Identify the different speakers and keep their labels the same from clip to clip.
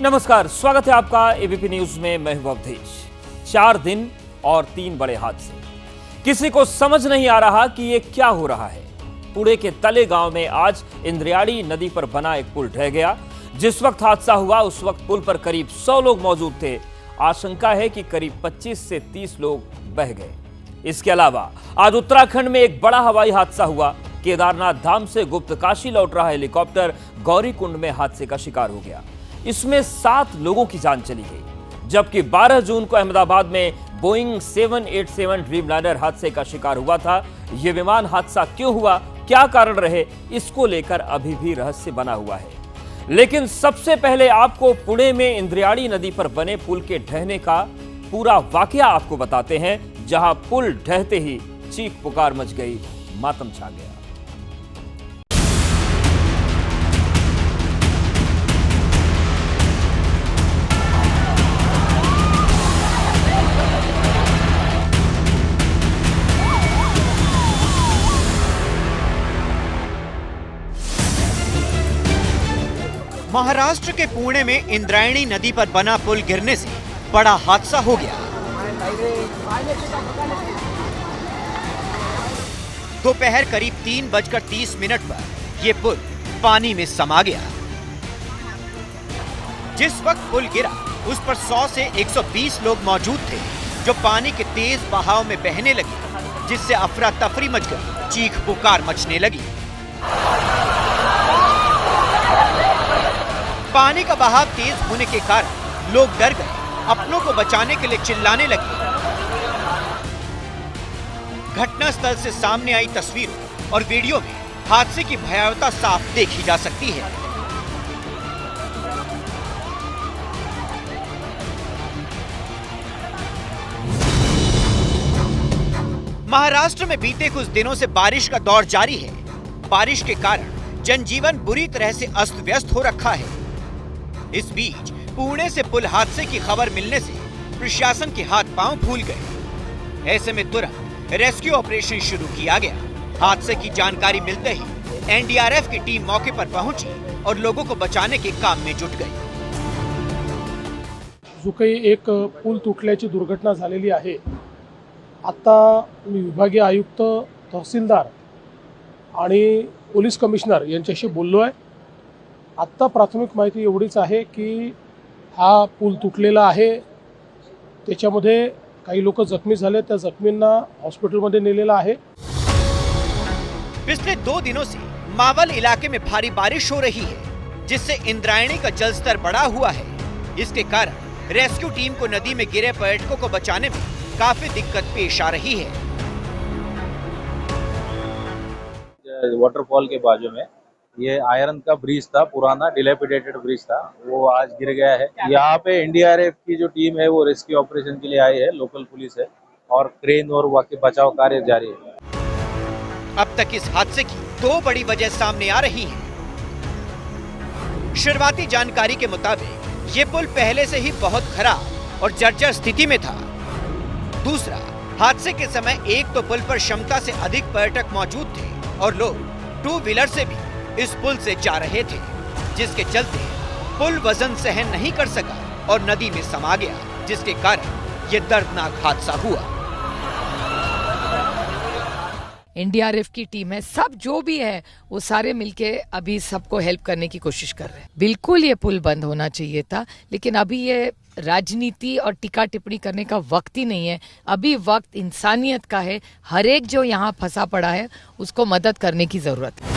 Speaker 1: नमस्कार, स्वागत है आपका एबीपी न्यूज में। मैं हूं अवधेश। 4 दिन और 3 बड़े हादसे। किसी को समझ नहीं आ रहा कि ये क्या हो रहा है। पुणे के तले गांव में आज इंद्रायणी नदी पर बना एक पुल ढह गया। जिस वक्त हादसा हुआ उस वक्त पुल पर करीब 100 लोग मौजूद थे। आशंका है कि करीब 25 से 30 लोग बह गए। इसके अलावा आज उत्तराखंड में एक बड़ा हवाई हादसा हुआ। केदारनाथ धाम से गुप्त काशी लौट रहा हेलीकॉप्टर गौरीकुंड में हादसे का शिकार हो गया। इसमें 7 लोगों की जान चली गई, जबकि 12 जून को अहमदाबाद में बोइंग 787 ड्रीमलाइनर हादसे का शिकार हुआ था। यह विमान हादसा क्यों हुआ, क्या कारण रहे, इसको लेकर अभी भी रहस्य बना हुआ है। लेकिन सबसे पहले आपको पुणे में इंद्रायणी नदी पर बने पुल के ढहने का पूरा वाकया आपको बताते हैं, जहां पुल ढहते ही चीख पुकार मच गई, मातम छा गया।
Speaker 2: महाराष्ट्र के पुणे में इंद्रायणी नदी पर बना पुल गिरने से बड़ा हादसा हो गया। दोपहर करीब 3:30 पर यह पुल पानी में समा गया। जिस वक्त पुल गिरा उस पर 100 से 120 लोग मौजूद थे, जो पानी के तेज बहाव में बहने लगे, जिससे अफरा तफरी मच गई, चीख पुकार मचने लगी। पानी का बहाव तेज होने के कारण लोग डर गए, अपनों को बचाने के लिए चिल्लाने लगे। घटनास्थल से सामने आई तस्वीरों और वीडियो में हादसे की भयावहता साफ देखी जा सकती है। महाराष्ट्र में बीते कुछ दिनों से बारिश का दौर जारी है। बारिश के कारण जनजीवन बुरी तरह से अस्त व्यस्त हो रखा है। इस बीच पुणे से पुल हादसे की खबर मिलने से प्रशासन के हाथ पांव फूल गए। ऐसे में तुरंत रेस्क्यू ऑपरेशन शुरू किया गया। हादसे की जानकारी मिलते ही एनडीआरएफ की टीम मौके पर पहुंची और लोगों को बचाने के काम में जुट गई।
Speaker 3: जो काही एक पूल तुटल्याची दुर्घटना झालेली आहे, आता मी विभागीय आयुक्त, तहसीलदार आणि पोलीस कमिशनर यांच्याशी बोललो आहे। आत्ता प्राथमिक माहिती एवढीच आहे की हा पूल तुटलेला आहे, त्याच्यामध्ये काही लोक जखमी झाले, त्या जखमींना हॉस्पिटलमध्ये नेलेला आहे।
Speaker 2: पिछले 2 दिनों से मावल इलाके में भारी बारिश हो रही है, जिससे इंद्रायणी का जलस्तर बढ़ा हुआ है। इसके कारण रेस्क्यू टीम को नदी में गिरे पर्यटकों को बचाने में काफी दिक्कत पेश आ रही है।
Speaker 4: वाटरफॉल के बाजू में ये आयरन का ब्रिज था, पुराना डिलेपिडेटेड ब्रिज था, वो आज गिर गया है। यहाँ पे एनडीआरएफ की जो टीम है वो रेस्क्यू ऑपरेशन के लिए आई है, लोकल पुलिस है और क्रेन और बाकी बचाव कार्य जारी है।
Speaker 2: अब तक इस हादसे की 2 बड़ी वजह सामने आ रही हैं। शुरुआती जानकारी के मुताबिक ये पुल पहले से ही बहुत खराब और जर्जर स्थिति में था। दूसरा, हादसे के समय एक तो पुल पर क्षमता से अधिक पर्यटक मौजूद थे और लोग 2 व्हीलर से भी इस पुल से जा रहे थे, जिसके चलते पुल वजन सहन नहीं कर सका और नदी में समा गया, जिसके कारण ये दर्दनाक हादसा हुआ।
Speaker 5: एनडीआरएफ की टीम है, सब जो भी है वो सारे मिलके अभी सबको हेल्प करने की कोशिश कर रहे हैं। बिल्कुल ये पुल बंद होना चाहिए था, लेकिन अभी ये राजनीति और टीका टिप्पणी करने का वक्त ही नहीं है। अभी वक्त इंसानियत का है। हर एक जो यहाँ फंसा पड़ा है उसको मदद करने की जरूरत है।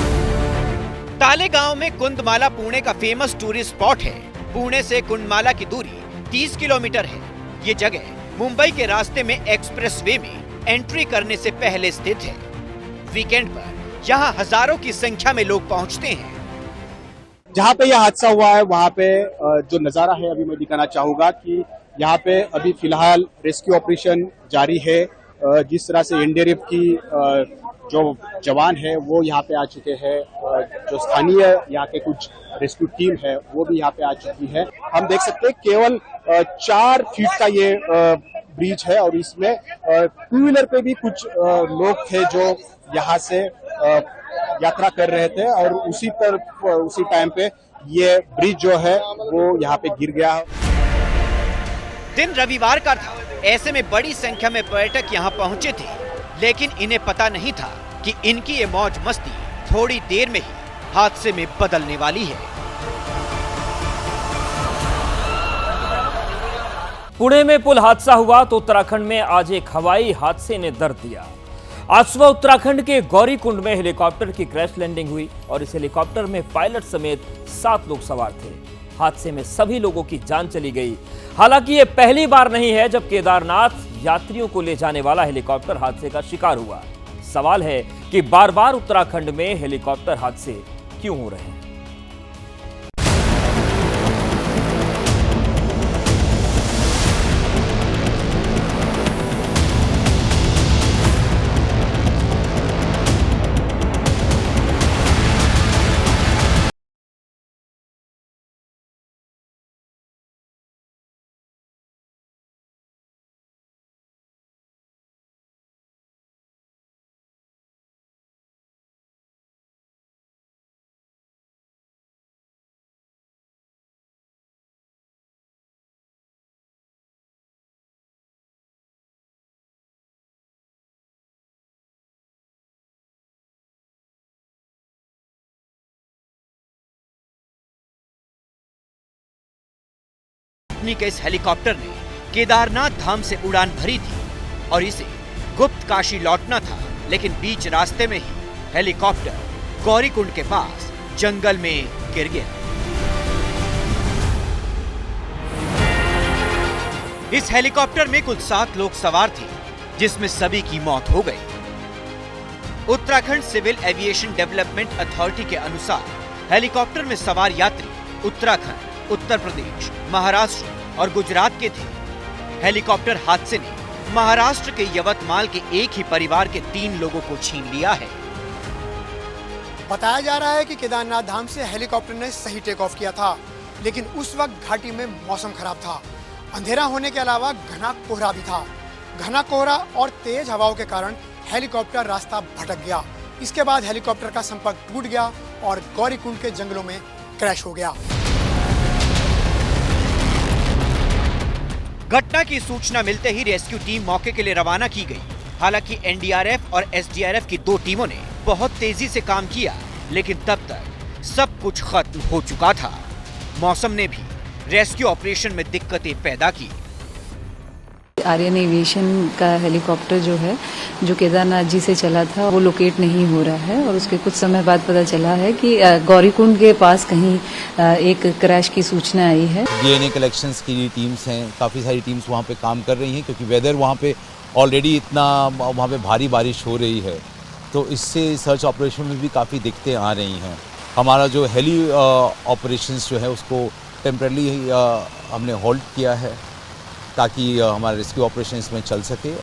Speaker 2: ताले गांव में कुंदमाला पुणे का फेमस टूरिस्ट स्पॉट है। पुणे से कुंदमाला की दूरी 30 किलोमीटर है। ये जगह मुंबई के रास्ते में एक्सप्रेस वे में एंट्री करने से पहले स्थित है। वीकेंड पर यहाँ हजारों की संख्या में लोग पहुँचते हैं।
Speaker 6: जहाँ पे यह हादसा हुआ है वहाँ पे जो नज़ारा है अभी मैं दिखाना चाहूँगा कि यहाँ पे अभी फिलहाल रेस्क्यू ऑपरेशन जारी है। जिस तरह से एनडीआरएफ की जो जवान है वो यहाँ पे आ चुके हैं, जो स्थानीय यहाँ के कुछ रेस्क्यू टीम है वो भी यहाँ पे आ चुकी है। हम देख सकते हैं केवल 4 फीट का ये ब्रिज है और इसमें 2 व्हीलर पे भी कुछ लोग थे जो यहाँ से यात्रा कर रहे थे और उसी टाइम पे ये ब्रिज जो है वो यहाँ पे गिर गया।
Speaker 2: दिन रविवार का था, ऐसे में बड़ी संख्या में पर्यटक यहाँ पहुँचे थे, लेकिन इन्हें पता नहीं था कि इनकी ये मौज मस्ती थोड़ी देर में ही हादसे में बदलने वाली है।
Speaker 1: पुणे में पुल हादसा हुआ तो उत्तराखंड में आज एक हवाई हादसे ने दर्द दिया। आज सुबह उत्तराखंड के गौरीकुंड में हेलीकॉप्टर की क्रैश लैंडिंग हुई और इस हेलीकॉप्टर में पायलट समेत 7 लोग सवार थे। हादसे में सभी लोगों की जान चली गई। हालांकि ये पहली बार नहीं है जब केदारनाथ यात्रियों को ले जाने वाला हेलीकॉप्टर हादसे का शिकार हुआ। सवाल है कि बार बार उत्तराखंड में हेलीकॉप्टर हादसे क्यों हो रहे हैं।
Speaker 2: कंपनी के इस हेलीकॉप्टर ने केदारनाथ धाम से उड़ान भरी थी और इसे गुप्त काशी लौटना था, लेकिन बीच रास्ते में ही हेलीकॉप्टर गौरीकुंड के पास जंगल में गिर गया। इस हेलीकॉप्टर में कुल 7 लोग सवार थे, जिसमें सभी की मौत हो गई। Uttarakhand civil aviation development authority के अनुसार हेलीकॉप्टर में सवार यात्री उत्तराखंड, उत्तर प्रदेश, महाराष्ट्र और गुजरात के थे। हेलीकॉप्टर हादसे ने महाराष्ट्र के यवतमाल के एक ही परिवार के 3 लोगों को छीन लिया है।
Speaker 7: बताया जा रहा है कि केदारनाथ धाम से हेलीकॉप्टर ने सही टेक ऑफ किया था, लेकिन उस वक्त घाटी में मौसम खराब था। अंधेरा होने के अलावा घना कोहरा भी था। घना कोहरा और तेज हवाओं के कारण हेलीकॉप्टर रास्ता भटक गया। इसके बाद हेलीकॉप्टर का संपर्क टूट गया और गौरीकुंड के जंगलों में क्रैश हो गया।
Speaker 2: घटना की सूचना मिलते ही रेस्क्यू टीम मौके के लिए रवाना की गई। हालांकि एनडीआरएफ और एसडीआरएफ की 2 टीमों ने बहुत तेजी से काम किया, लेकिन तब तक सब कुछ खत्म हो चुका था। मौसम ने भी रेस्क्यू ऑपरेशन में दिक्कतें पैदा की।
Speaker 8: आर्यन एविएशन का हेलीकॉप्टर जो है, जो केदारनाथ जी से चला था, वो लोकेट नहीं हो रहा है और उसके कुछ समय बाद पता चला है कि गौरीकुंड के पास कहीं एक क्रैश की सूचना आई है।
Speaker 9: डीएनए कलेक्शंस की टीम्स हैं, काफ़ी सारी टीम्स वहाँ पे काम कर रही हैं, क्योंकि वेदर वहाँ पे ऑलरेडी इतना वहाँ पे भारी बारिश हो रही है, तो इससे सर्च ऑपरेशन में भी काफ़ी दिक्कतें आ रही हैं। हमारा जो हेली ऑपरेशंस जो है उसको टेम्परली हमने होल्ड किया है ताकि हमारा रेस्क्यू ऑपरेशन इसमें चल सके।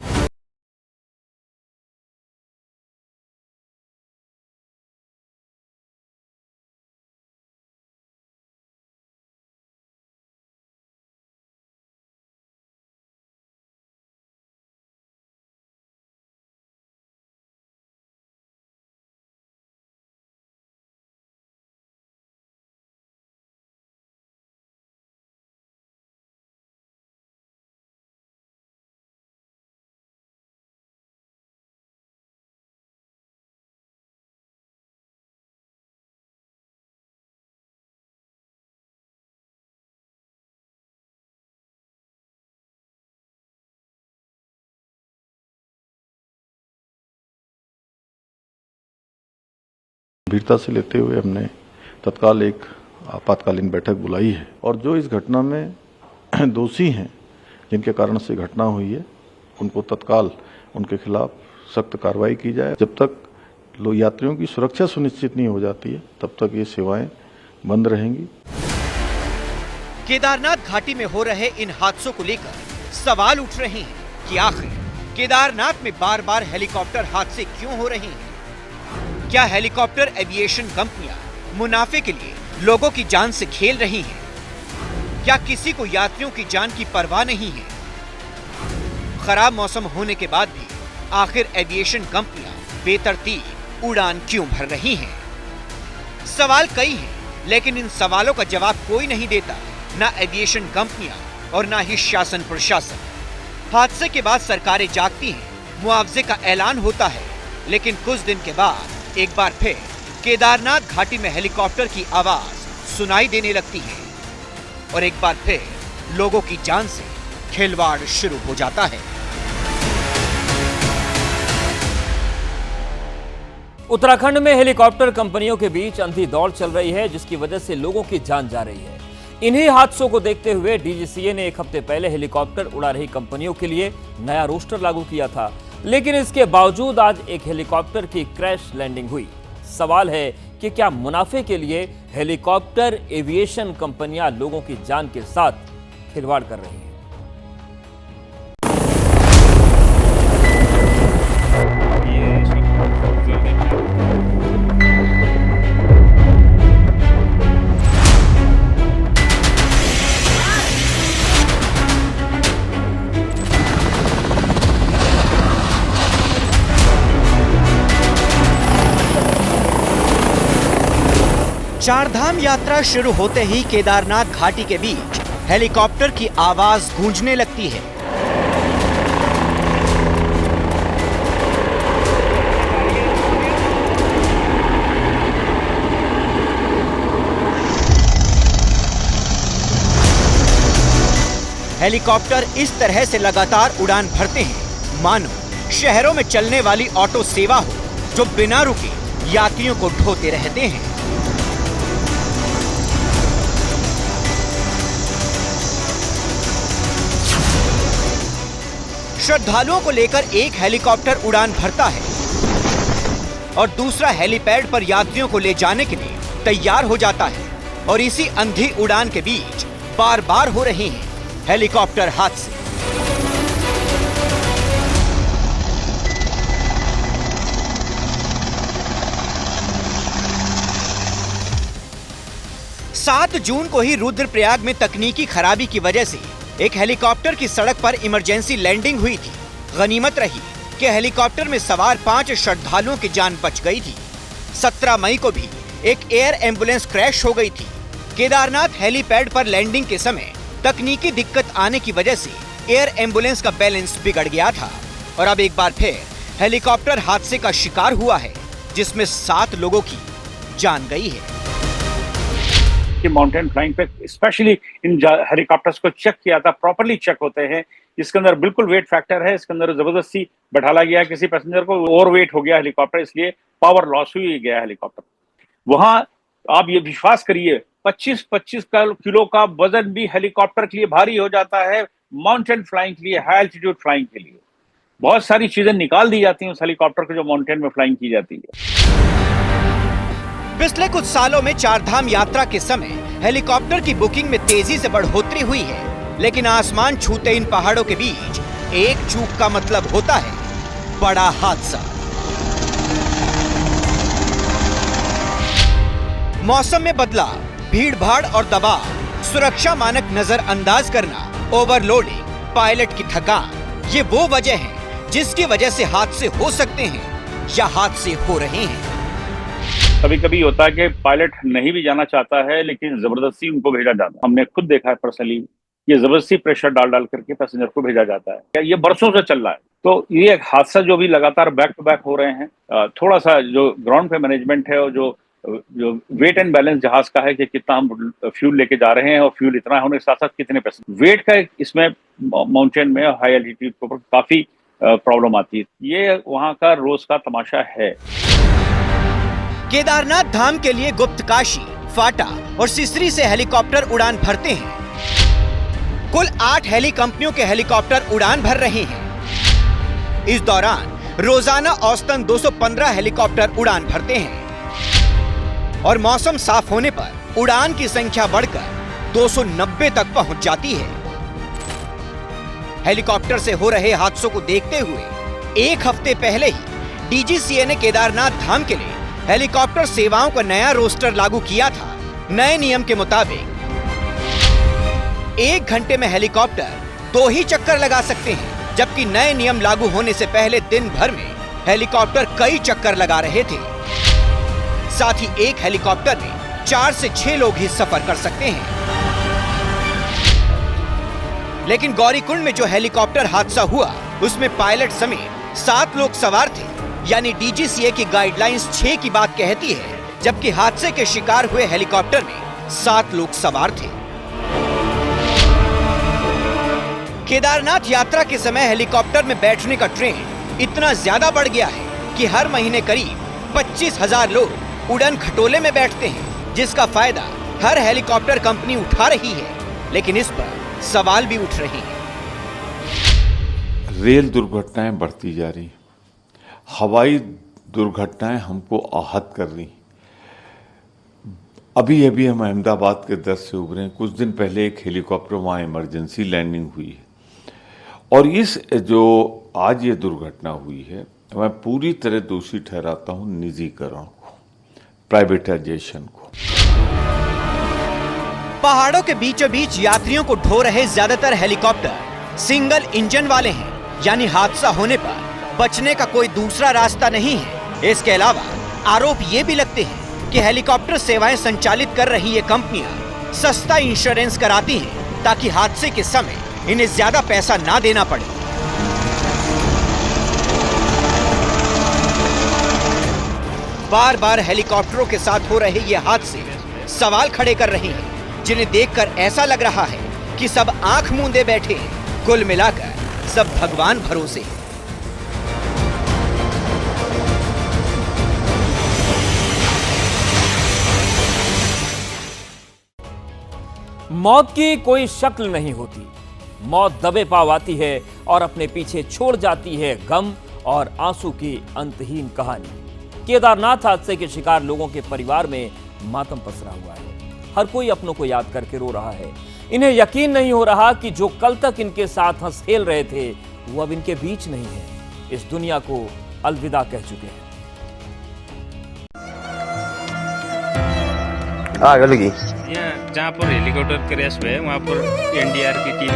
Speaker 10: गंभीरता से लेते हुए हमने तत्काल एक आपातकालीन बैठक बुलाई है और जो इस घटना में दोषी हैं, जिनके कारण से घटना हुई है, उनको तत्काल उनके खिलाफ सख्त कार्रवाई की जाए। जब तक यात्रियों की सुरक्षा सुनिश्चित नहीं हो जाती है, तब तक ये सेवाएं बंद रहेंगी।
Speaker 2: केदारनाथ घाटी में हो रहे इन हादसों को लेकर सवाल उठ रहे हैं कि आखिर केदारनाथ में बार बार हेलीकॉप्टर हादसे क्यों हो रहे हैं? क्या हेलीकॉप्टर एविएशन कंपनियां मुनाफे के लिए लोगों की जान से खेल रही हैं? क्या किसी को यात्रियों की जान की परवाह नहीं है? खराब मौसम होने के बाद भी आखिर एविएशन कंपनियां बेतरतीब उड़ान क्यों भर रही हैं? सवाल कई हैं, लेकिन इन सवालों का जवाब कोई नहीं देता। न एविएशन कंपनियां और न ही शासन प्रशासन। हादसे के बाद सरकारें जागती हैं, मुआवजे का ऐलान होता है, लेकिन कुछ दिन के बाद एक बार फिर केदारनाथ घाटी में हेलीकॉप्टर की आवाज सुनाई देने लगती है और एक बार फिर लोगों की जान से खिलवाड़ शुरू हो जाता है।
Speaker 1: उत्तराखंड में हेलीकॉप्टर कंपनियों के बीच अंधी दौड़ चल रही है, जिसकी वजह से लोगों की जान जा रही है। इन्हीं हादसों को देखते हुए डीजीसीए ने एक हफ्ते पहले हेलीकॉप्टर उड़ा रही कंपनियों के लिए नया रोस्टर लागू किया था, लेकिन इसके बावजूद आज एक हेलीकॉप्टर की क्रैश लैंडिंग हुई। सवाल है कि क्या मुनाफे के लिए हेलीकॉप्टर एविएशन कंपनियां लोगों की जान के साथ खिलवाड़ कर रही हैं?
Speaker 2: चारधाम यात्रा शुरू होते ही केदारनाथ घाटी के बीच हेलीकॉप्टर की आवाज गूंजने लगती है। हेलीकॉप्टर इस तरह से लगातार उड़ान भरते हैं मानो शहरों में चलने वाली ऑटो सेवा हो, जो बिना रुके यात्रियों को ढोते रहते हैं। श्रद्धालुओं को लेकर एक हेलीकॉप्टर उड़ान भरता है और दूसरा हेलीपैड पर यात्रियों को ले जाने के लिए तैयार हो जाता है और इसी अंधी उड़ान के बीच बार बार हो रहे हैं हेलीकॉप्टर हादसे। सात जून को ही रुद्रप्रयाग में तकनीकी खराबी की वजह से एक हेलीकॉप्टर की सड़क पर इमरजेंसी लैंडिंग हुई थी। गनीमत रही कि हेलीकॉप्टर में सवार 5 श्रद्धालुओं की जान बच गई थी। 17 मई को भी एक एयर एम्बुलेंस क्रैश हो गई थी। केदारनाथ हेलीपैड पर लैंडिंग के समय तकनीकी दिक्कत आने की वजह से एयर एम्बुलेंस का बैलेंस बिगड़ गया था और अब एक बार फिर हेलीकॉप्टर हादसे का शिकार हुआ है, जिसमें 7 लोगों की जान गई है।
Speaker 11: कि माउंटेन फ्लाइंग पे स्पेशली इन हेलीकॉप्टर्स को चेक किया था, प्रॉपर्ली चेक होते हैं। इसके अंदर बिल्कुल वेट फैक्टर है, इसके अंदर जबरदस्ती बैठाला गया, किसी पैसेंजर को ओवर वेट हो गया हेलीकॉप्टर, इसलिए पावर लॉस हुई गया हेलीकॉप्टर। वहां आप ये विश्वास करिए 25-25 किलो का वजन भी हेलीकॉप्टर के लिए भारी हो जाता है। माउंटेन फ्लाइंग के लिए, हाई एल्टीट्यूड फ्लाइंग के लिए बहुत सारी चीजें निकाल दी जाती हैं उस हेलीकॉप्टर को जो माउंटेन में फ्लाइंग की जाती है।
Speaker 2: पिछले कुछ सालों में चारधाम यात्रा के समय हेलीकॉप्टर की बुकिंग में तेजी से बढ़ोतरी हुई है, लेकिन आसमान छूते इन पहाड़ों के बीच एक चूक का मतलब होता है बड़ा हादसा। मौसम में बदलाव, भीड़ भाड़ और दबाव, सुरक्षा मानक नजरअंदाज करना, ओवरलोडिंग, पायलट की थकान, ये वो वजह है जिसकी वजह से हादसे हो सकते हैं या हादसे हो रहे हैं।
Speaker 11: कभी कभी होता है कि पायलट नहीं भी जाना चाहता है, लेकिन जबरदस्ती उनको भेजा जाता है। हमने खुद देखा है पर्सनली, ये जबरदस्ती प्रेशर डाल करके पैसेंजर को भेजा जाता है। ये बरसों से चल रहा है। तो ये एक हादसा जो भी लगातार बैक टू बैक हो रहे हैं, थोड़ा सा जो ग्राउंड पे मैनेजमेंट है और जो वेट एंड बैलेंस जहाज का है कि कितना हम फ्यूल लेके जा रहे हैं और फ्यूल इतना होने के साथ साथ कितने पैसेंजर, वेट का इसमें माउंटेन में हाई एल्टीट्यूड के ऊपर काफी प्रॉब्लम आती है। ये वहाँ का रोज का तमाशा है।
Speaker 2: केदारनाथ धाम के लिए गुप्तकाशी, फाटा और सिसरी से हेलीकॉप्टर उड़ान भरते हैं। कुल 8 हेली कंपनियों के हेलीकॉप्टर उड़ान भर रहे हैं। इस दौरान रोजाना औसतन 215 हेलीकॉप्टर उड़ान भरते हैं और मौसम साफ होने पर उड़ान की संख्या बढ़कर 290 तक पहुंच जाती है। हेलीकॉप्टर से हो रहे हादसों को देखते हुए एक हफ्ते पहले ही डीजीसीए ने केदारनाथ धाम के लिए हेलीकॉप्टर सेवाओं का नया रोस्टर लागू किया था। नए नियम के मुताबिक 1 घंटे में हेलीकॉप्टर 2 ही चक्कर लगा सकते हैं, जबकि नए नियम लागू होने से पहले दिन भर में हेलीकॉप्टर कई चक्कर लगा रहे थे। साथ ही एक हेलीकॉप्टर में 4 से 6 लोग ही सफर कर सकते हैं। लेकिन गौरीकुंड में जो हेलीकॉप्टर हादसा हुआ उसमें पायलट समेत 7 लोग सवार थे, यानी डीजीसीए की गाइडलाइंस 6 की बात कहती है, जबकि हादसे के शिकार हुए हेलीकॉप्टर में 7 लोग सवार थे। केदारनाथ यात्रा के समय हेलीकॉप्टर में बैठने का ट्रेंड इतना ज्यादा बढ़ गया है कि हर महीने करीब 25,000 लोग उड़न खटोले में बैठते हैं, जिसका फायदा हर हेलीकॉप्टर कंपनी उठा रही है, लेकिन इस पर सवाल भी उठ रहे हैं।
Speaker 12: रेल दुर्घटनाएं बढ़ती जा रही, हवाई दुर्घटनाएं हमको आहत कर रही। अभी हम अहमदाबाद के दर्द से उभरे हैं। कुछ दिन पहले एक हेलीकॉप्टर वहाँ इमरजेंसी लैंडिंग हुई है, और इस जो आज ये दुर्घटना हुई है, मैं पूरी तरह दोषी ठहराता हूँ निजीकरण को, प्राइवेटाइजेशन को।
Speaker 2: पहाड़ों के बीचों बीच यात्रियों को ढो रहे ज्यादातर हेलीकॉप्टर सिंगल इंजन वाले हैं, यानी हादसा होने पर बचने का कोई दूसरा रास्ता नहीं है। इसके अलावा आरोप ये भी लगते हैं कि हेलीकॉप्टर सेवाएं संचालित कर रही ये कंपनियां सस्ता इंश्योरेंस कराती हैं, ताकि हादसे के समय इन्हें ज्यादा पैसा ना देना पड़े। बार बार हेलीकॉप्टरों के साथ हो रहे ये हादसे सवाल खड़े कर रहे हैं, जिन्हें देखकर ऐसा लग रहा है कि सब आंख मूंदे बैठे हैं। कुल मिलाकर सब भगवान भरोसे हैं।
Speaker 1: मौत की कोई शक्ल नहीं होती। मौत दबे पाव आती है और अपने पीछे छोड़ जाती है गम और आंसू की अंतहीन कहानी। केदारनाथ हादसे के शिकार लोगों के परिवार में मातम पसरा हुआ है। हर कोई अपनों को याद करके रो रहा है। इन्हें यकीन नहीं हो रहा कि जो कल तक इनके साथ हंस खेल रहे थे वो अब इनके बीच नहीं है, इस दुनिया को अलविदा कह चुके हैं।
Speaker 13: जहाँ पर हेलीकॉप्टर क्रैश हुआ है वहाँ पर एनडीआर की टीम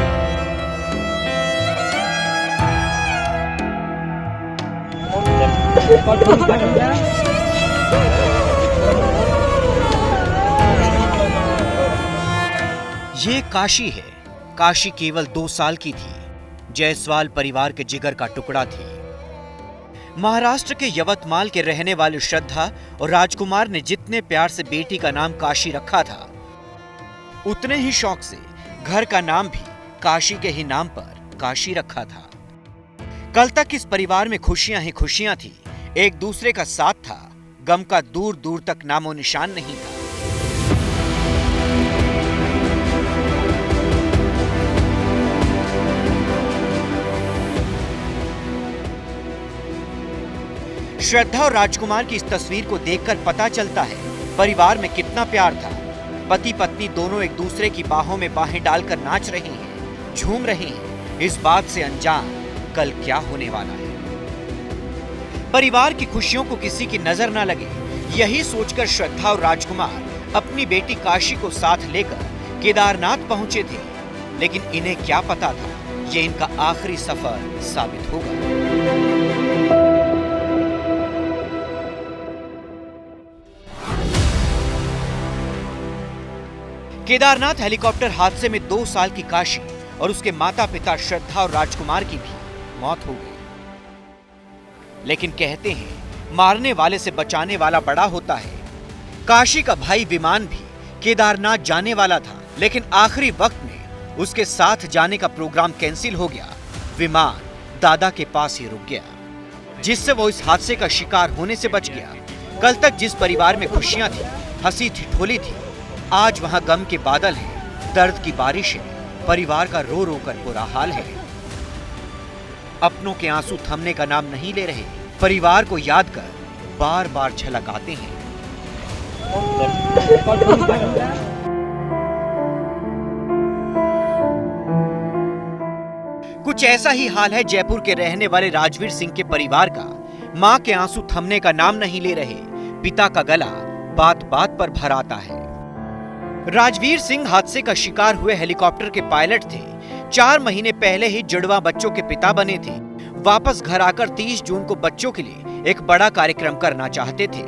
Speaker 2: ये काशी है। काशी केवल 2 साल की थी। जायसवाल परिवार के जिगर का टुकड़ा थी। महाराष्ट्र के यवतमाल के रहने वाले श्रद्धा और राजकुमार ने जितने प्यार से बेटी का नाम काशी रखा था, उतने ही शौक से घर का नाम भी काशी के ही नाम पर काशी रखा था। कल तक इस परिवार में खुशियां ही खुशियां थी। एक दूसरे का साथ था, गम का दूर दूर तक नामो निशान नहीं था। श्रद्धा और राजकुमार की इस तस्वीर को देखकर पता चलता है परिवार में कितना प्यार था। पति पत्नी दोनों एक दूसरे की बाहों में बाहें डालकर नाच रहे हैं, झूम रहे हैं, इस बात से अनजान कल क्या होने वाला है। परिवार की खुशियों को किसी की नजर ना लगे, यही सोचकर श्रद्धा और राजकुमार अपनी बेटी काशी को साथ लेकर केदारनाथ पहुंचे थे। लेकिन इन्हें क्या पता था ये इनका आखिरी सफर साबित होगा। केदारनाथ हेलीकॉप्टर हादसे में 2 साल की काशी और उसके माता पिता श्रद्धा और राजकुमार की भी मौत हो गई। लेकिन कहते हैं मारने वाले से बचाने वाला बड़ा होता है। काशी का भाई विमान भी केदारनाथ जाने वाला था, लेकिन आखिरी वक्त में उसके साथ जाने का प्रोग्राम कैंसिल हो गया। विमान दादा के पास ही रुक गया, जिससे वो इस हादसे का शिकार होने से बच गया। कल तक जिस परिवार में खुशियां थी, हंसी ठिठोली थी, आज वहां गम के बादल हैं, दर्द की बारिश है, परिवार का रो रो कर बुरा हाल है। अपनों के आंसू थमने का नाम नहीं ले रहे। परिवार को याद कर बार बार झलक आते हैं। कुछ ऐसा ही हाल है जयपुर के रहने वाले राजवीर सिंह के परिवार का। मां के आंसू थमने का नाम नहीं ले रहे। पिता का गला बात बात पर भर आता है। राजवीर सिंह हादसे का शिकार हुए हेलीकॉप्टर के पायलट थे। 4 महीने पहले ही जुड़वा बच्चों के पिता बने थे। वापस घर आकर 30 जून को बच्चों के लिए एक बड़ा कार्यक्रम करना चाहते थे,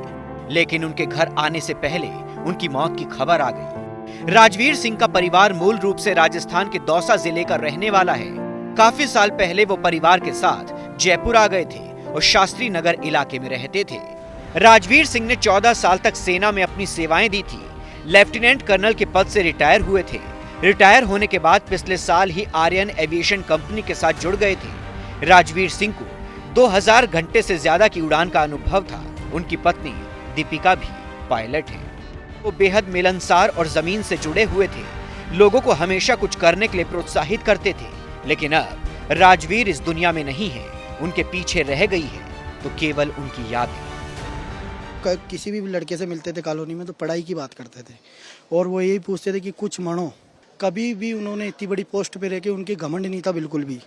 Speaker 2: लेकिन उनके घर आने से पहले उनकी मौत की खबर आ गई। राजवीर सिंह का परिवार मूल रूप से राजस्थान के दौसा जिले का रहने वाला है। काफी साल पहले वो परिवार के साथ जयपुर आ गए थे और शास्त्री नगर इलाके में रहते थे। राजवीर सिंह ने 14 साल तक सेना में अपनी सेवाएं दी थी। लेफ्टिनेंट कर्नल के पद से रिटायर हुए थे। रिटायर होने के बाद पिछले साल ही आर्यन एविएशन कंपनी के साथ जुड़ गए थे। राजवीर सिंह को 2000 घंटे से ज्यादा की उड़ान का अनुभव था। उनकी पत्नी दीपिका भी पायलट है। वो बेहद मिलनसार और जमीन से जुड़े हुए थे। लोगों को हमेशा कुछ करने के लिए प्रोत्साहित करते थे। लेकिन अब राजवीर इस दुनिया में नहीं है, उनके पीछे रह गई है तो केवल उनकी याद है।
Speaker 14: किसी भी लड़के से मिलते थे कॉलोनी में तो पढ़ाई की बात करते थे और वो यही पूछते थे कि कुछ मनो। कभी भी उन्होंने इतनी बड़ी पोस्ट पे रह के उनकी घमंड नहीं था बिल्कुल भी।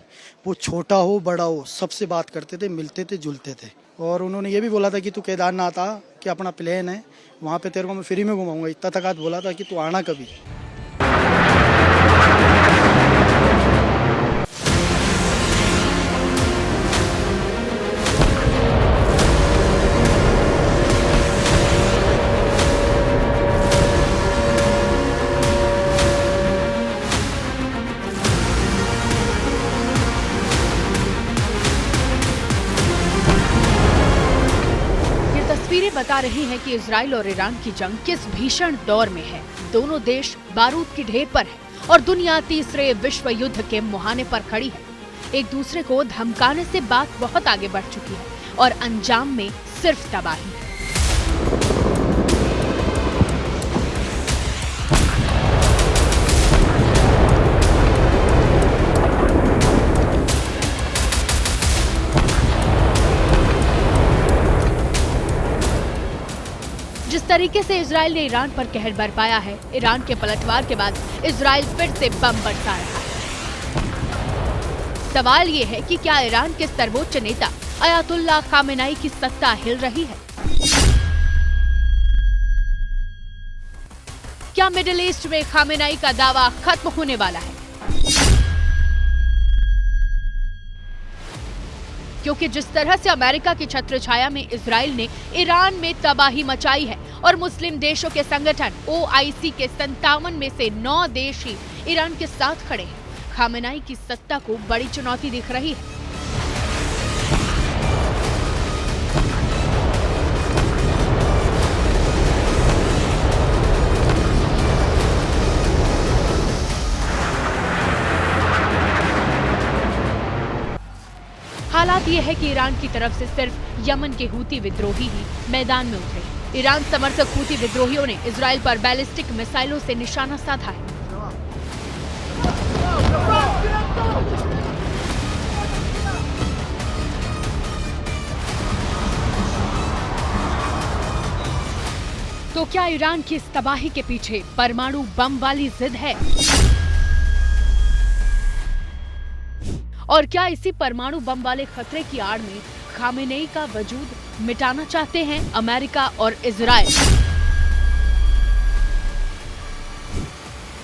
Speaker 14: वो छोटा हो बड़ा हो सबसे बात करते थे, मिलते थे, जुलते थे। और उन्होंने ये भी बोला था कि तू केदारनाथ आ, कि अपना प्लान है वहाँ पे तेरे को मैं फ्री में घुमाऊंगा। इतना तक बोला था कि तू आना कभी।
Speaker 15: तस्वीरें बता रही हैं कि इजराइल और ईरान की जंग किस भीषण दौर में है। दोनों देश बारूद की ढेर पर है और दुनिया तीसरे विश्व युद्ध के मुहाने पर खड़ी है। एक दूसरे को धमकाने से बात बहुत आगे बढ़ चुकी है और अंजाम में सिर्फ तबाही। जिस तरीके से इजराइल ने ईरान पर कहर बरपाया है, ईरान के पलटवार के बाद इजराइल फिर से बम बरसा रहा है। सवाल ये है कि क्या ईरान के सर्वोच्च नेता अयातुल्लाह खामेनेई की सत्ता हिल रही है? क्या मिडिल ईस्ट में खामेनेई का दावा खत्म होने वाला है? क्योंकि जिस तरह से अमेरिका की छत्रछाया में इजराइल ने ईरान में तबाही मचाई है और मुस्लिम देशों के संगठन OIC के 57 में से 9 देश ही ईरान के साथ खड़े हैं, खामेनेई की सत्ता को बड़ी चुनौती दिख रही है। हालात ये है कि ईरान की तरफ से सिर्फ यमन के हूती विद्रोही ही मैदान में उतरे। ईरान समर्थक हूती विद्रोहियों ने इजराइल पर बैलिस्टिक मिसाइलों से निशाना साधा है। तो क्या ईरान की इस तबाही के पीछे परमाणु बम वाली जिद है? और क्या इसी परमाणु बम वाले खतरे की आड़ में खामेनेई का वजूद मिटाना चाहते हैं अमेरिका और इजराइल?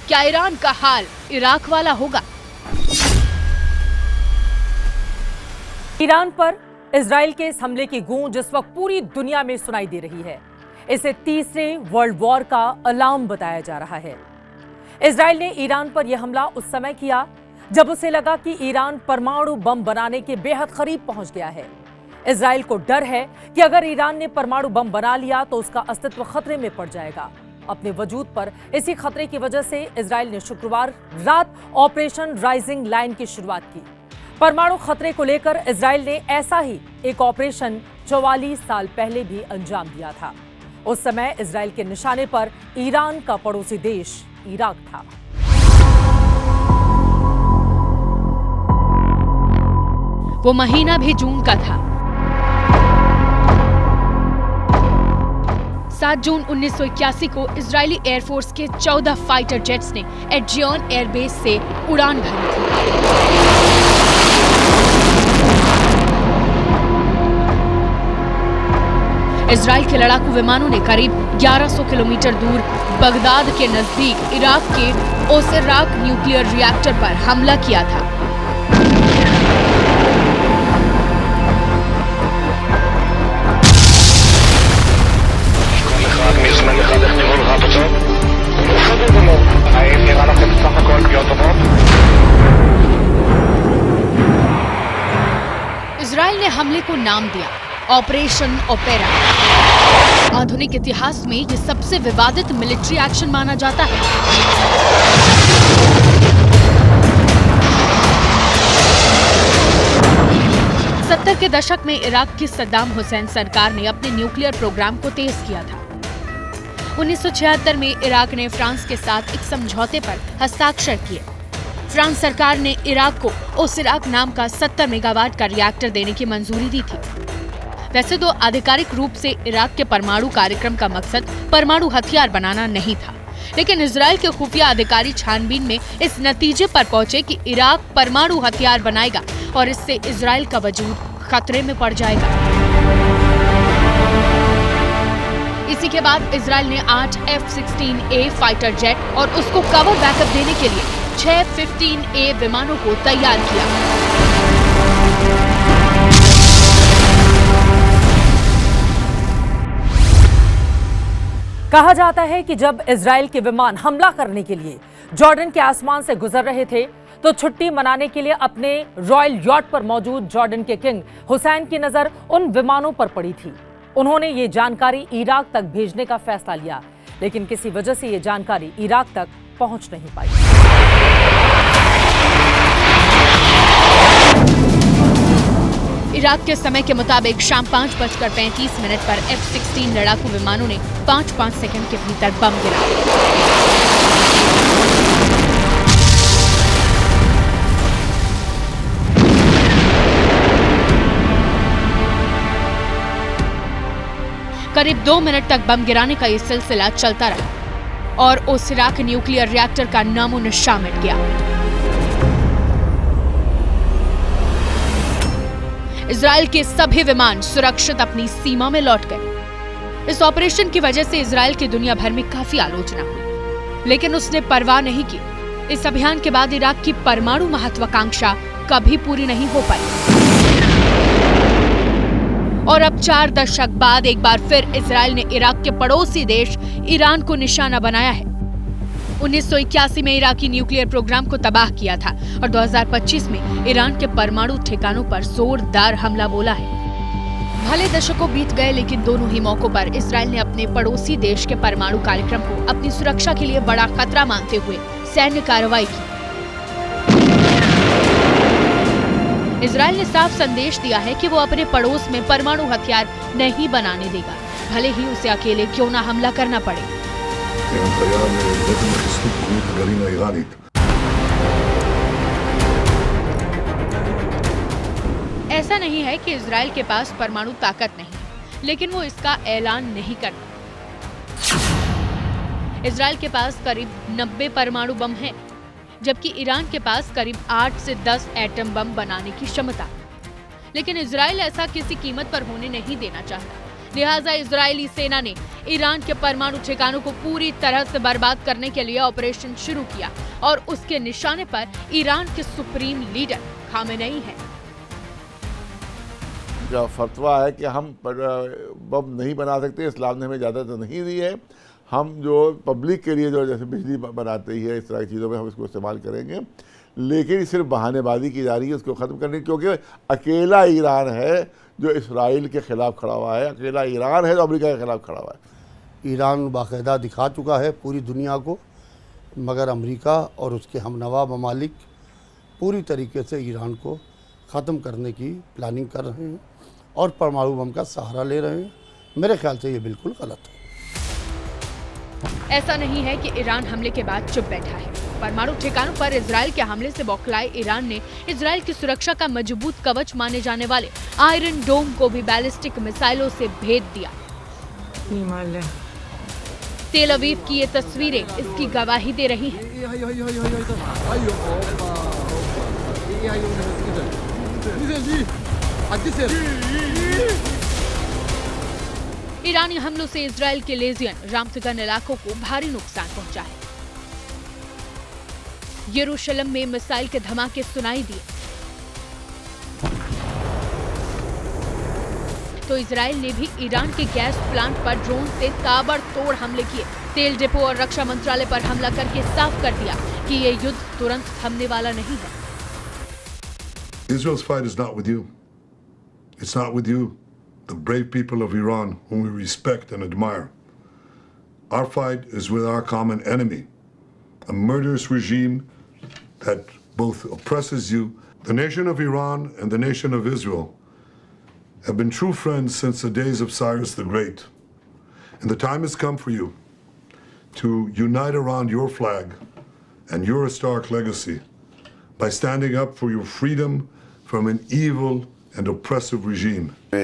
Speaker 15: क्या ईरान का हाल इराक वाला होगा?
Speaker 16: ईरान पर इजराइल के इस हमले की गूंज इस वक्त पूरी दुनिया में सुनाई दे रही है। इसे तीसरे वर्ल्ड वॉर का अलार्म बताया जा रहा है। इजराइल ने ईरान पर यह हमला उस समय किया जब उसे लगा कि ईरान परमाणु बम बनाने के बेहद करीब पहुंच गया है। इजराइल को डर है कि अगर ईरान ने परमाणु बम बना लिया तो उसका अस्तित्व खतरे में पड़ जाएगा। अपने वजूद पर इसी खतरे की वजह से इजराइल ने शुक्रवार रात ऑपरेशन राइजिंग लाइन की शुरुआत की। परमाणु खतरे को लेकर इजराइल ने ऐसा ही एक ऑपरेशन 44 साल पहले भी अंजाम दिया था। उस समय इजराइल के निशाने पर ईरान का पड़ोसी देश इराक था।
Speaker 15: वो महीना भी जून का था। 7 जून 1981 को इजरायली एयरफोर्स के 14 फाइटर जेट्स ने एजियोन एयरबेस से उड़ान भरी थी। इजराइल के लड़ाकू विमानों ने करीब 1100 किलोमीटर दूर बगदाद के नजदीक इराक के ओसेराक न्यूक्लियर रिएक्टर पर हमला किया था।
Speaker 17: מזמן אחד איך תראו לך התוצאות? הוא חבר במור
Speaker 15: इजराइल ने हमले को नाम दिया ऑपरेशन ओपेरा। आधुनिक इतिहास में ये सबसे विवादित मिलिट्री एक्शन माना जाता है। सत्तर के दशक में इराक की सद्दाम हुसैन सरकार ने अपने न्यूक्लियर प्रोग्राम को तेज किया था। 1976 में इराक ने फ्रांस के साथ एक समझौते पर हस्ताक्षर किए। फ्रांस सरकार ने इराक को ओसिराक नाम का 70 मेगावाट का रिएक्टर देने की मंजूरी दी थी। वैसे तो आधिकारिक रूप से इराक के परमाणु कार्यक्रम का मकसद परमाणु हथियार बनाना नहीं था, लेकिन इजराइल के खुफिया अधिकारी छानबीन में इस नतीजे पर पहुंचे कि इराक परमाणु हथियार बनाएगा और इससे इजराइल का वजूद खतरे में पड़ जाएगा। इसी के बाद इजराइल ने 8 F-16A फाइटर जेट और उसको कवर बैकअप देने के लिए 6 F-15A विमानों को तैयार किया।
Speaker 16: कहा जाता है कि जब इजराइल के विमान हमला करने के लिए जॉर्डन के आसमान से गुजर रहे थे, तो छुट्टी मनाने के लिए अपने रॉयल यॉट पर मौजूद जॉर्डन के किंग हुसैन की नजर उन विमानों पर पड़ी थी। उन्होंने ये जानकारी इराक तक भेजने का फैसला लिया, लेकिन किसी वजह से ये जानकारी इराक तक पहुंच नहीं पाई।
Speaker 15: इराक के समय के मुताबिक शाम 5:35 पर F-16 लड़ाकू विमानों ने 5 सेकंड के भीतर बम गिराया। करीब 2 मिनट तक बम गिराने का ये सिलसिला चलता रहा और ओसिराक न्यूक्लियर रिएक्टर का नामो निशान मिट गया। इजराइल के सभी विमान सुरक्षित अपनी सीमा में लौट गए। इस ऑपरेशन की वजह से इजराइल की दुनिया भर में काफी आलोचना हुई, लेकिन उसने परवाह नहीं की। इस अभियान के बाद इराक की परमाणु महत्वाकांक्षा कभी पूरी नहीं हो पाई और अब 4 दशक बाद एक बार फिर इजराइल ने इराक के पड़ोसी देश ईरान को निशाना बनाया है। 1981 में इराकी न्यूक्लियर प्रोग्राम को तबाह किया था और 2025 में ईरान के परमाणु ठिकानों पर जोरदार हमला बोला है। भले दशकों बीत गए, लेकिन दोनों ही मौकों पर इजराइल ने अपने पड़ोसी देश के परमाणु कार्यक्रम को अपनी सुरक्षा के लिए बड़ा खतरा मानते हुए सैन्य कार्रवाई की। इजराइल ने साफ संदेश दिया है कि वो अपने पड़ोस में परमाणु हथियार नहीं बनाने देगा, भले ही उसे अकेले क्यों ना हमला करना पड़े। ऐसा नहीं है कि इजराइल के पास परमाणु ताकत नहीं, लेकिन वो इसका ऐलान नहीं करता। इजराइल के पास करीब 90 परमाणु बम हैं, जबकि ईरान के पास करीब 8 से 10 एटम बम बनाने की क्षमता। लेकिन इजराइल ऐसा किसी कीमत पर होने नहीं देना चाहता। लिहाजा इजरायली सेना ने ईरान के परमाणु ठिकानों को पूरी तरह से बर्बाद करने के लिए ऑपरेशन शुरू किया और उसके निशाने पर ईरान के सुप्रीम लीडर खामेनेई हैं।
Speaker 17: जो फतवा है कि हम बम नहीं बना सकते, इस्लाम ने हमें इजाज़त नहीं दी है। हम जो पब्लिक के लिए जो जैसे बिजली बनाते ही है, इस तरह की चीज़ों में हम इसको इस्तेमाल करेंगे, लेकिन सिर्फ बहानेबाजी की जा रही है उसको ख़त्म करने की, क्योंकि अकेला ईरान है जो इसराइल के ख़िलाफ़ खड़ा हुआ है, अकेला ईरान है जो अमेरिका के ख़िलाफ़ खड़ा हुआ है।
Speaker 18: ईरान बाकायदा दिखा चुका है पूरी दुनिया को, मगर अमेरिका और उसके हमनवा ममालिक पूरी तरीके से ईरान को ख़त्म करने की प्लानिंग कर रहे हैं और परमाणु बम का सहारा ले रहे हैं। मेरे ख्याल से ये बिल्कुल गलत है।
Speaker 15: ऐसा नहीं है कि ईरान हमले के बाद चुप बैठा है। परमाणु ठिकानों पर इजराइल के हमले से बौखलाए ईरान ने इजराइल की सुरक्षा का मजबूत कवच माने जाने वाले आयरन डोम को भी बैलिस्टिक मिसाइलों से भेद दिया। तेल अवीव की ये तस्वीरें इसकी गवाही दे रही हैं। ईरानी हमलों से इजराइल के लेजियन रामतगन इलाकों को भारी नुकसान पहुंचा है। यरूशलेम में मिसाइल के धमाके सुनाई दिए तो इजराइल ने भी ईरान के गैस प्लांट पर ड्रोन से ताबड़तोड़ हमले किए। तेल डिपो और रक्षा मंत्रालय पर हमला करके साफ कर दिया कि ये युद्ध तुरंत थमने वाला नहीं है।
Speaker 19: Israel's fight is not with you. It's not with you, the brave people of Iran, whom we respect and admire. Our fight is with our common enemy, a murderous regime that both oppresses you. The nation of Iran and the nation of Israel have been true friends since the days of Cyrus the Great. And the time has come for you to unite around your flag and your historic legacy by standing up for your freedom from an evil and oppressive regime.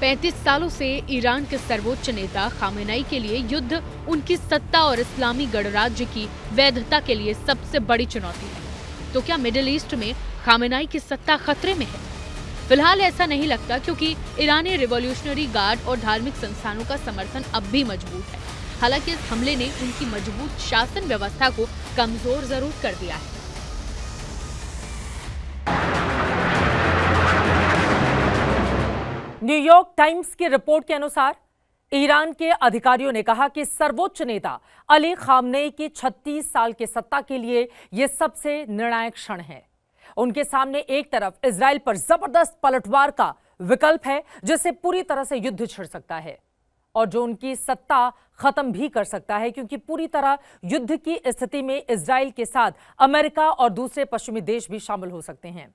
Speaker 15: 35 सालों से Iran के सर्वोच्च नेता Khamenei के लिए युद्ध उनकी सत्ता और इस्लामी गणराज्य की वैधता के लिए सबसे बड़ी चुनौती है। तो क्या मिडिल ईस्ट में खामेनेई की सत्ता खतरे में है? फिलहाल ऐसा नहीं लगता, क्योंकि ईरानी रिवॉल्यूशनरी गार्ड और धार्मिक संस्थानों का समर्थन अब भी मजबूत है। हालांकि इस हमले ने उनकी मजबूत शासन व्यवस्था को कमजोर जरूर कर दिया है।
Speaker 16: न्यूयॉर्क टाइम्स की रिपोर्ट के अनुसार ईरान के अधिकारियों ने कहा कि सर्वोच्च नेता अली खामनेई की 36 साल की सत्ता के लिए यह सबसे निर्णायक क्षण है। उनके सामने एक तरफ इजराइल पर जबरदस्त पलटवार का विकल्प है, जिससे पूरी तरह से युद्ध छिड़ सकता है और जो उनकी सत्ता खत्म भी कर सकता है, क्योंकि पूरी तरह युद्ध की स्थिति में इजराइल के साथ अमेरिका और दूसरे पश्चिमी देश भी शामिल हो सकते हैं।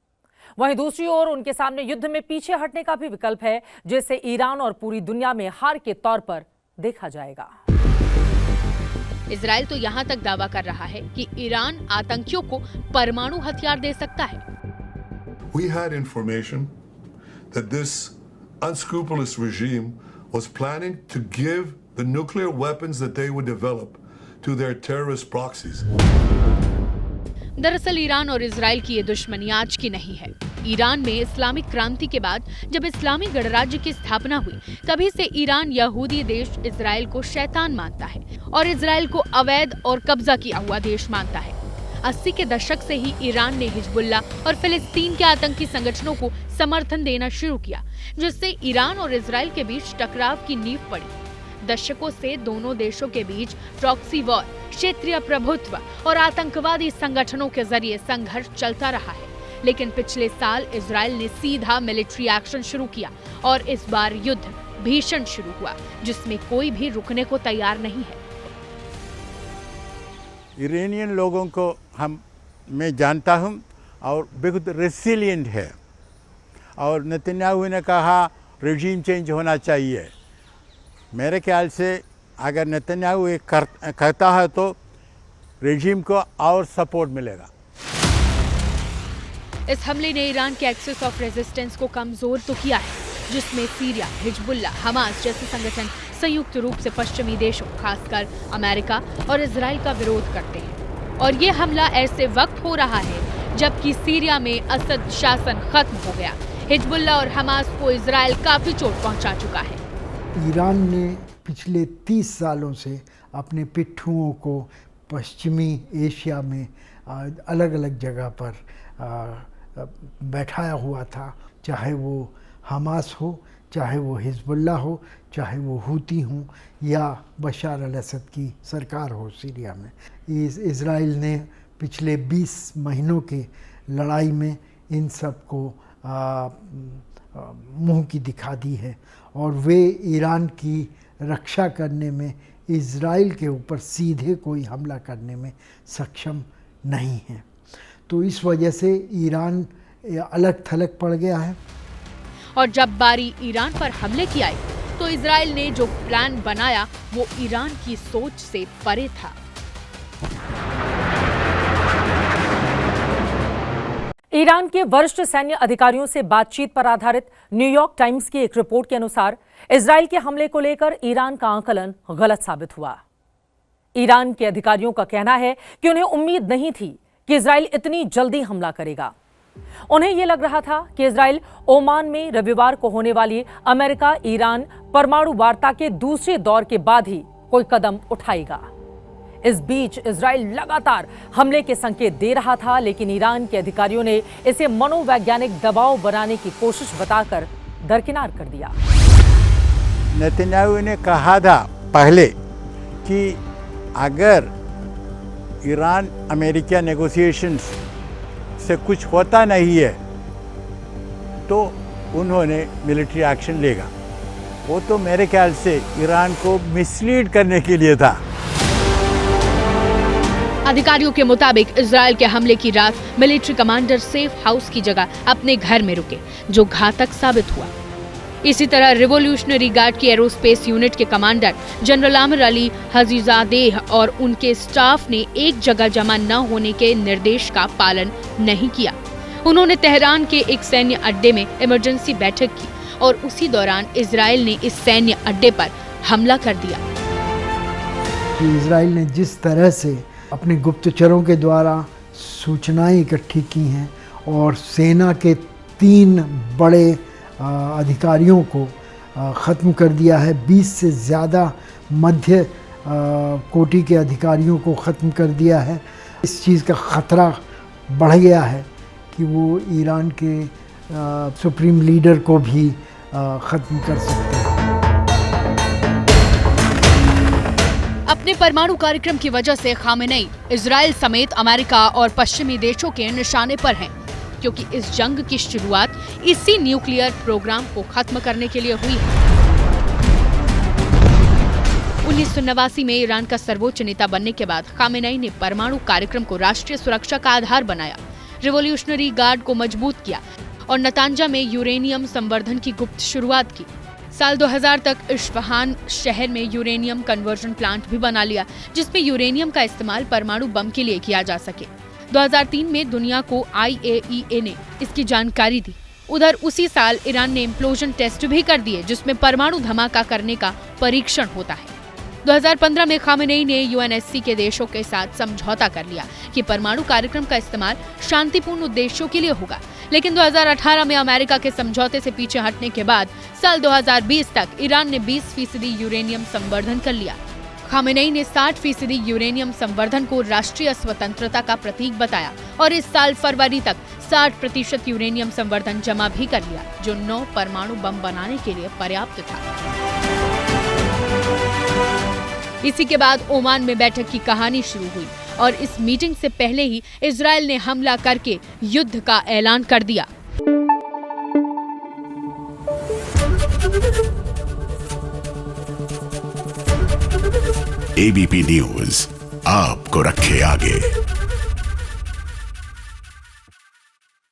Speaker 16: वहीं दूसरी ओर उनके सामने युद्ध में पीछे हटने का भी विकल्प है, जिसे ईरान और पूरी दुनिया में हार के तौर पर देखा जाएगा।
Speaker 15: इजराइल तो यहाँ तक दावा कर रहा है कि ईरान आतंकियों को परमाणु हथियार दे सकता है।
Speaker 19: We had information that this unscrupulous regime was planning to give the nuclear weapons that they would develop to their terrorist proxies.
Speaker 15: दरअसल ईरान और इजराइल की ये दुश्मनी आज की नहीं है। ईरान में इस्लामिक क्रांति के बाद जब इस्लामी गणराज्य की स्थापना हुई, तभी से ईरान यहूदी देश इजराइल को शैतान मानता है और इजराइल को अवैध और कब्जा किया हुआ देश मानता है। 80 के दशक से ही ईरान ने हिजबुल्ला और फिलिस्तीन के आतंकी संगठनों को समर्थन देना शुरू किया, जिससे ईरान और इजराइल के बीच टकराव की नींव पड़ी। दशकों से दोनों देशों के बीच प्रॉक्सी वॉर, क्षेत्रीय प्रभुत्व और आतंकवादी संगठनों के जरिए संघर्ष चलता रहा है। लेकिन पिछले साल इजराइल ने सीधा मिलिट्री एक्शन शुरू किया और इस बार युद्ध भीषण शुरू हुआ, जिसमें कोई भी रुकने को तैयार नहीं है।
Speaker 20: ईरानियन लोगों को मैं जानता हूं और बहुत रेसिलिएंट है, और नेतन्याहू ने कहा रेजिम चेंज होना चाहिए। मेरे ख्याल से अगर नेतन्याहू ये करता है तो रेजिम को और सपोर्ट मिलेगा।
Speaker 15: इस हमले ने ईरान के एक्सिस ऑफ रेजिस्टेंस को कमजोर तो किया है, जिसमें सीरिया, हिजबुल्ला, हमास जैसे संगठन संयुक्त रूप से पश्चिमी देशों, खासकर अमेरिका और इजराइल का विरोध करते हैं। और ये हमला ऐसे वक्त हो रहा है जबकि सीरिया में असद शासन खत्म हो गया। हिजबुल्ला और हमास को इजराइल काफी चोट पहुंचा चुका है।
Speaker 21: ईरान ने पिछले 30 सालों से अपने पिट्ठुओं को पश्चिमी एशिया में अलग अलग जगह पर बैठाया हुआ था, चाहे वो हमास हो, चाहे वो हिजबुल्ला हो, चाहे वो हूती हों या बशार अल असद की सरकार हो सीरिया में। इजराइल ने पिछले 20 महीनों के लड़ाई में इन सब को मुंह की दिखा दी है और वे ईरान की रक्षा करने में, इजराइल के ऊपर सीधे कोई हमला करने में सक्षम नहीं है। तो इस वजह से ईरान अलग थलग पड़ गया है।
Speaker 15: और जब बारी ईरान पर हमले की आई तो इजराइल ने जो प्लान बनाया वो ईरान की सोच से परे था।
Speaker 16: ईरान के वरिष्ठ सैन्य अधिकारियों से बातचीत पर आधारित न्यूयॉर्क टाइम्स की एक रिपोर्ट के अनुसार इजराइल के हमले को लेकर ईरान का आकलन गलत साबित हुआ। ईरान के अधिकारियों का कहना है कि उन्हें उम्मीद नहीं थी कि इजराइल इतनी जल्दी हमला करेगा। उन्हें यह लग रहा था कि इजराइल ओमान में रविवार को होने वाली अमेरिका ईरान परमाणु वार्ता के दूसरे दौर के बाद ही कोई कदम उठाएगा। इस बीच इजराइल लगातार हमले के संकेत दे रहा था, लेकिन ईरान के अधिकारियों ने इसे मनोवैज्ञानिक दबाव बनाने की कोशिश बताकर दरकिनार कर दिया।
Speaker 20: नेतन्याहू ने कहा था पहले कि अगर ईरान अमेरिका नेगोशिएशंस से कुछ होता नहीं है तो उन्होंने मिलिट्री एक्शन लेगा। वो तो मेरे ख्याल से ईरान को मिसलीड करने के लिए था।
Speaker 15: अधिकारियों के मुताबिक इजराइल के हमले की रात मिलिट्री कमांडर सेफ हाउस की जगह अपने घर में रुके, जो घातक साबित हुआ। इसी तरह रिवोल्यूशनरी गार्ड की एरोस्पेस यूनिट के commander general Aamir Ali Hajizadeh और उनके स्टाफ ने एक जगह जमा न होने के निर्देश का पालन नहीं किया। उन्होंने तेहरान के एक सैन्य अड्डे में इमरजेंसी बैठक की और उसी दौरान इजराइल ने इस सैन्य अड्डे पर हमला कर दिया।
Speaker 21: इजराइल ने जिस तरह से अपने गुप्तचरों के द्वारा सूचनाएं इकट्ठी की हैं और सेना के 3 बड़े अधिकारियों को ख़त्म कर दिया है, 20 से ज़्यादा मध्य कोटि के अधिकारियों को ख़त्म कर दिया है। इस चीज़ का ख़तरा बढ़ गया है कि वो ईरान के सुप्रीम लीडर को भी ख़त्म कर सकते हैं।
Speaker 15: अपने परमाणु कार्यक्रम की वजह से खामेनेई इजराइल समेत अमेरिका और पश्चिमी देशों के निशाने पर हैं, क्योंकि इस जंग की शुरुआत इसी न्यूक्लियर प्रोग्राम को खत्म करने के लिए हुई है। 1989 में ईरान का सर्वोच्च नेता बनने के बाद खामेनेई ने परमाणु कार्यक्रम को राष्ट्रीय सुरक्षा का आधार बनाया, रिवोल्यूशनरी गार्ड को मजबूत किया और नतांजा में यूरेनियम संवर्धन की गुप्त शुरुआत की। साल 2000 तक इस्फहान शहर में यूरेनियम कन्वर्जन प्लांट भी बना लिया, जिसमें यूरेनियम का इस्तेमाल परमाणु बम के लिए किया जा सके। 2003 में दुनिया को IAEA ने इसकी जानकारी दी। उधर उसी साल ईरान ने इम्प्लोजन टेस्ट भी कर दिए, जिसमें परमाणु धमाका करने का परीक्षण होता है। 2015 में खामेनेई ने UNSC के देशों के साथ समझौता कर लिया कि परमाणु कार्यक्रम का इस्तेमाल शांतिपूर्ण उद्देश्यों के लिए होगा, लेकिन 2018 में अमेरिका के समझौते से पीछे हटने के बाद साल 2020 तक ईरान ने 20% यूरेनियम संवर्धन कर लिया। खामेनेई ने 60% यूरेनियम संवर्धन को राष्ट्रीय स्वतंत्रता का प्रतीक बताया और इस साल फरवरी तक 60% यूरेनियम संवर्धन जमा भी कर लिया, जो 9 परमाणु बम बनाने के लिए पर्याप्त था। इसी के बाद ओमान में बैठक की कहानी शुरू हुई और इस मीटिंग से पहले ही इजराइल ने हमला करके युद्ध का ऐलान कर दिया।
Speaker 3: ABP न्यूज आपको रखे आगे।